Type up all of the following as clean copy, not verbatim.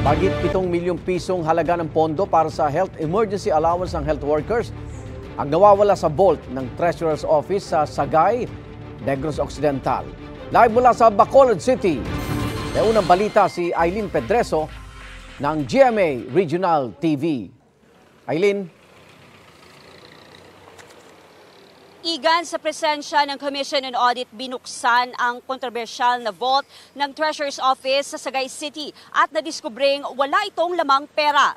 Bagit 7 milyong pisong halaga ng pondo para sa health emergency allowance ng health workers ang nawawala sa vault ng Treasurer's Office sa Sagay, Negros Occidental. Live mula sa Bacolod City, may unang balita si Eileen Pedreso ng GMA Regional TV. Eileen? Igan, sa presensya ng Commission on Audit, binuksan ang kontrobersyal na vault ng Treasurer's Office sa Sagay City at nadiskubring wala itong lamang pera.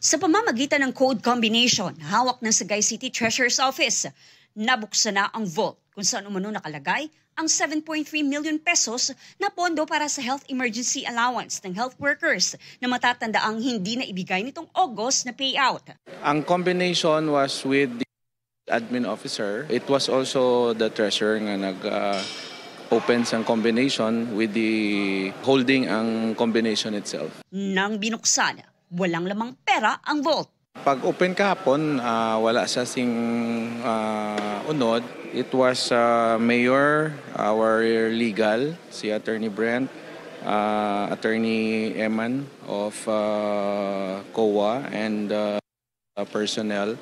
Sa pamamagitan ng code combination, hawak ng Sagay City Treasurer's Office, nabuksan na ang vault kung saan umano nakalagay ang 7.3 million pesos na pondo para sa health emergency allowance ng health workers na matatandaang hindi na ibigay nitong August na payout. Ang combination was with the admin officer. It was also the treasurer nga nag-open ang combination with the holding ang combination itself. Nang binuksan, walang lamang pera ang vault. Pag open kahapon, wala sa sing unod. It was Mayor, our legal, si Attorney Brent, Attorney Eman of COA, and personnel.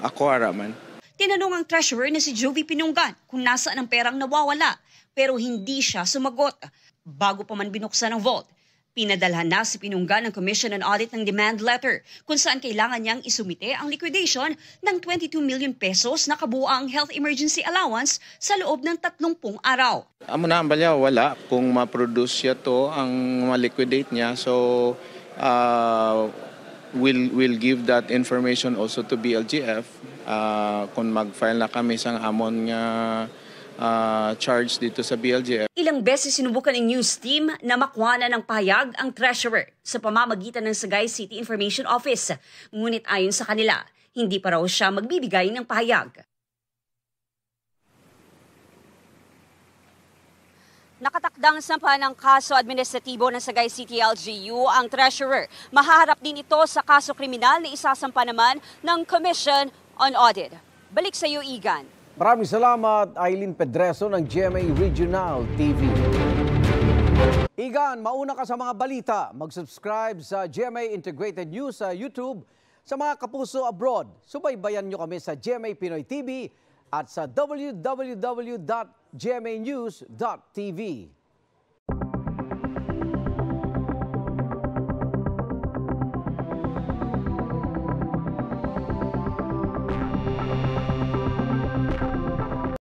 Ako araman. Tinanong ang treasurer na si Jovi Pinunggan kung nasaan ang perang nawawala, pero hindi siya sumagot. Bago pa man binuksan ang vault, pinadalhan na si Pinunggan ng Commission on Audit ng demand letter kung saan kailangan niyang isumite ang liquidation ng 22 million pesos na kabuuang health emergency allowance sa loob ng 30 araw. Amo na ang balya, wala. Kung ma-produce siya to, ang ma-liquidate niya. So, we'll give that information also to BLGF. Kung mag-file na kami sang amon nga charge dito sa BLGF. Ilang beses sinubukan ng news team na makuha ng pahayag ang treasurer sa pamamagitan ng Sagay City Information Office. Ngunit ayon sa kanila, hindi pa raw siya magbibigay ng pahayag. Nakatakdang sampahan ng kaso administratibo ng Sagay City LGU ang treasurer. Mahaharap din ito sa kaso kriminal na isasampa naman ng Commission on Audit. Balik sa iyo, Igan. Maraming salamat, Eileen Pedreso ng GMA Regional TV. Igan, mauna ka sa mga balita. Mag-subscribe sa GMA Integrated News sa YouTube. Sa mga kapuso abroad, subaybayan nyo kami sa GMA Pinoy TV at sa www.gmanews.tv.